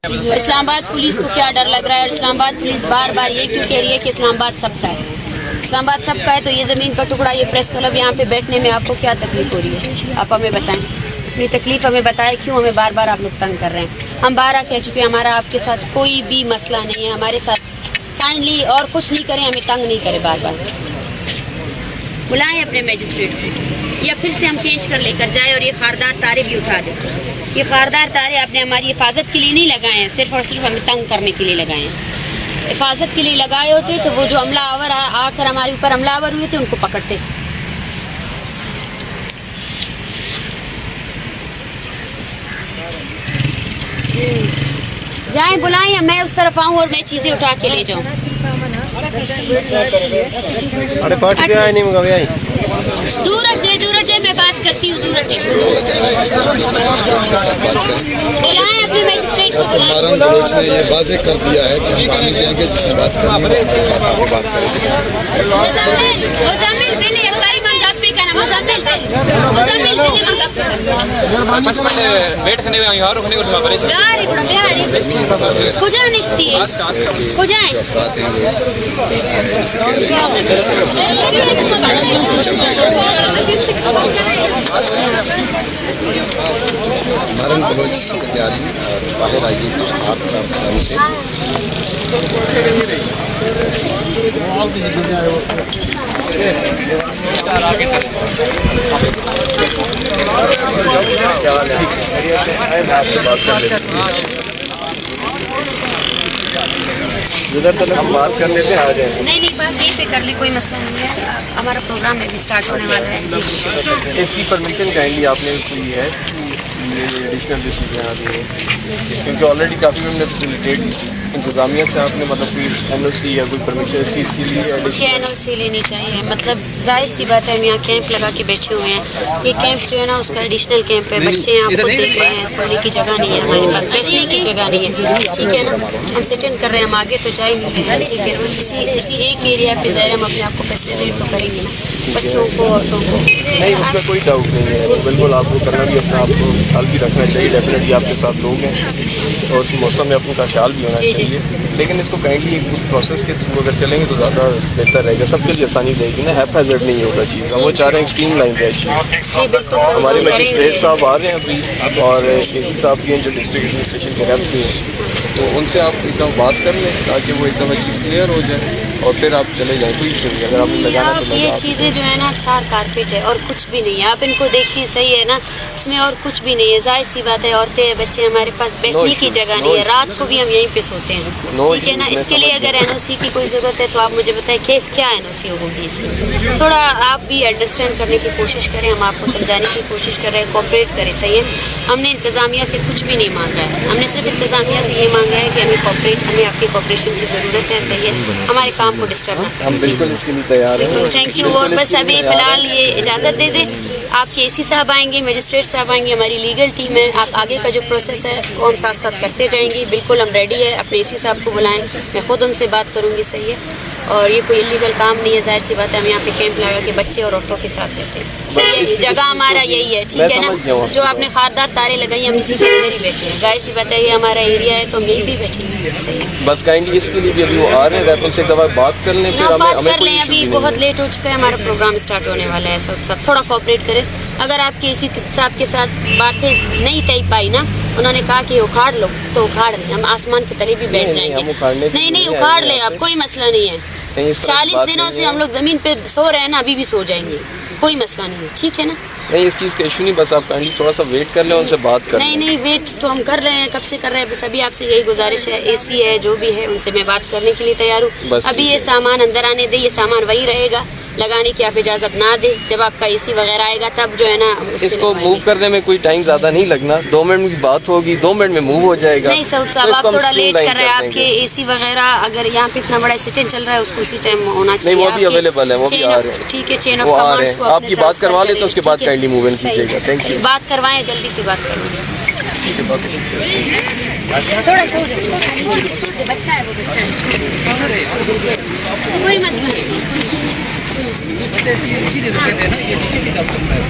Islamabad police को क्या डर लग रहा है और इस्लामाबाद पुलिस बार बार ये क्यों कह रही है कि इस्लामाबाद सबका है? इस्लामाबाद सबका है तो ये ज़मीन का टुकड़ा, ये प्रेस क्लब, यहाँ पे बैठने में आपको क्या तकलीफ़ हो रही है? आप हमें बताएं, अपनी तकलीफ़ हमें बताएं, क्यों हमें बार बार आप लोग तंग कर रहे हैं? हम 12 कह चुके हैं, हमारा आपके साथ कोई भी मसला नहीं है, हमारे साथ काइंडली और कुछ नहीं करें, हमें तंग नहीं करें, बार बार बुलाएं अपने मजिस्ट्रेट को, या फिर से हम खींच कर लेकर जाए और ये खारदार तारे भी उठा दें। ये खारदार तारे आपने हमारी हिफाजत के लिए नहीं लगाए हैं, सिर्फ और सिर्फ हमें तंग करने के लिए लगाए हैं। हिफाजत के लिए लगाए होते तो वो जो हमलावर आकर हमारे ऊपर हमलावर हुए थे उनको पकड़ते। जाएं, बुलाएं, या मैं उस तरफ आऊँ और मैं चीज़ें उठा के ले जाऊँ? अरे पार्टी पे आए नहीं मगर भाई दूर हटे, मैं बात करती हूँ, दूर हटे। बुलाएं अपने मजिस्ट्रेट को। मारन बलोच ने ये वाज़ेह कर दिया है कि हम आने जाएंगे, जिसने बात करनी है उसके साथ आगे बात करेंगे। वेट करने में यार रुकने को मारन बलोच की तैयारी बाहर आइए आप से उधर तक हम बात कर लेते हैं, आ जाए। नहीं, बात यहीं पे कर ले, कोई मसला नहीं है। हमारा प्रोग्राम अभी स्टार्ट होने वाला है जी। इसकी परमिशन काइंडली आपने ली है, ये एडिशनल जो चीज़ें आ रही हैं, क्योंकि ऑलरेडी काफ़ी हमने फैसिलिटेट इंतज़ामिया से आपने मतलब कोई NOC या कोई परमिशन इस चीज़ के लिए इसकी NOC लेनी चाहिए। मतलब जाहिर सी बात है, हम यहाँ कैंप लगा के बैठे हुए हैं। ये कैंप जो है ना उसका एडिशनल कैंप है। बच्चे यहाँ खुद देख रहे हैं, सोने की जगह नहीं है हमारे पास, बैठने की जगह नहीं है, ठीक है ना। हम सिट इन कर रहे हैं, हम आगे तो जा ही नहीं रहे, ठीक है। इसी एक एरिया पे ज़ाहिर हम अपने आप को फैसिलिटेट तो करेंगे ना, बच्चों को, औरतों को। नहीं, उसमें कोई डाउट नहीं है। बिल्कुल आपको करना भी अपना आपको ख्याल भी रखना चाहिए। डेफिनेटली आपके साथ लोग हैं और उस मौसम में अपने का ख्याल भी होना चाहिए, लेकिन इसको काइंडली एक प्रोसेस के थ्रू अगर चलेंगे तो ज़्यादा बेहतर रहेगा, सबके लिए आसानी रहेगी ना। हैज़ार्ड नहीं होगा चीज़, हम वो चाह रहे हैं स्ट्रीम लाइन रहे। हमारे मजिस्ट्रेट साहब आ रहे हैं अभी और AC साहब भी हैं जो डिस्ट्रिक्ट एडमिनिस्ट्रेशन के रेप भी हैं, तो उनसे आप एकदम बात कर लें ताकि वो एकदम चीज़ क्लियर हो जाए और फिर आप चले जाएँ, कोई इशू नहीं। अगर आपने लगाना तो ये चीज़ें जो है ना 4 कारपेट है और कुछ भी नहीं है। आप इनको देखिए, सही है ना, इसमें और कुछ भी नहीं है। जाहिर सी बात है, औरतें बच्चे, हमारे पास बैठने की जगह नहीं है, रात को भी हम यहीं पे सोते हैं, ठीक है ना। इसके लिए अगर NOC की कोई ज़रूरत है तो आप मुझे बताएं केस क्या NOC होगी इसमें। थोड़ा आप भी अंडरस्टैंड करने की कोशिश करें, हम आपको समझाने की कोशिश कर रहे हैं, कोऑपरेट करें, सही है। हमने इंतज़ामिया से कुछ भी नहीं मांगा है, हमने सिर्फ इंतज़ामिया से ये मांगा है कि हमें कोऑपरेट, हमें आपकी कोऑपरेशन की ज़रूरत है, सही है। हमारे काम को डिस्टर्ब ना हम बिल्कुल इसके लिए तैयार हैं। Thank you. और बस अभी फ़िलहाल ये इजाज़त दे दें, आपके AC साहब आएंगे, मजिस्ट्रेट साहब आएंगे, हमारी लीगल टीम है। आप आगे का जो प्रोसेस है वो हम साथ साथ करते जाएंगे। बिल्कुल हम रेडी है, अपने AC साहब को बुलाएं, मैं ख़ुद उनसे बात करूँगी, सही है। और ये कोई इलीगल काम नहीं है, जाहिर सी बात है। हम यहाँ पे कैंप लगा के बच्चे और औरतों के साथ बैठे, सही है। जगह हमारा यही है, ठीक है ना। जो आपने खारदार तारे लगाई, हम इसी के अंदर ही बैठे हैं। जाहिर सी बात है, ये हमारा एरिया है तो हम यहीं भी बैठेंगे, सही है। बस काइंडली इसके लिए भी अभी वो आ रहे हैं, उनसे एक दफ़ा बात कर लें, फिर बात कर लें। अभी बहुत लेट हो चुका है, हमारा प्रोग्राम स्टार्ट होने वाला है। सब थोड़ा कोऑपरेट करें। अगर आपके AC साहब के साथ बातें नहीं तय पाई ना, उन्होंने कहा कि उखाड़ लो तो उखाड़ लें, हम आसमान के तले भी बैठ जाएंगे। नहीं, उखाड़ लें आप, कोई मसला नहीं है। 40 दिनों से हम लोग ज़मीन पे सो रहे हैं ना, अभी भी सो जाएंगे, कोई मसला नहीं है, ठीक है ना। नहीं, इस चीज़ का इशू नहीं, बस आप काइंडली थोड़ा सा वेट कर लें, उनसे बात कर लें। नहीं, वेट तो हम कर रहे हैं, कब से कर रहे हैं। बस अभी आपसे यही गुजारिश है, AC है जो भी है उनसे मैं बात करने के लिए तैयार हूँ। अभी ये सामान अंदर आने दे, ये सामान वही रहेगा, लगाने की आप इजाज़त ना दे। जब आपका AC वगैरह आएगा तब जो है ना इसको मूव करने में कोई टाइम ज़्यादा नहीं लगना, 2 मिनट की बात होगी, 2 मिनट में मूव हो जाएगा। नहीं सऊद साहब, आप थोड़ा लेट कर रहे हैं। आपके AC वगैरह अगर यहाँ पे इतना बड़ा सिट इन चल रहा है उसको उसी टाइम होना चाहिए। नहीं, वो भी अवेलेबल है, वो भी आ रहे हैं, ठीक है। चेन ऑफ कमांड्स को आपकी बात करवा ले तो उसके बाद काइंडली मूव इन कीजिएगा। Thank you. बात करवाएं, जल्दी से बात करूँगी। थोड़ा छोड़ दे, बच्चा है वो, बच्चा है, कोई मसला नहीं। अच्छा, इसीलिए तो कहते हैं ना, ये नीचे की तरफ चलता है।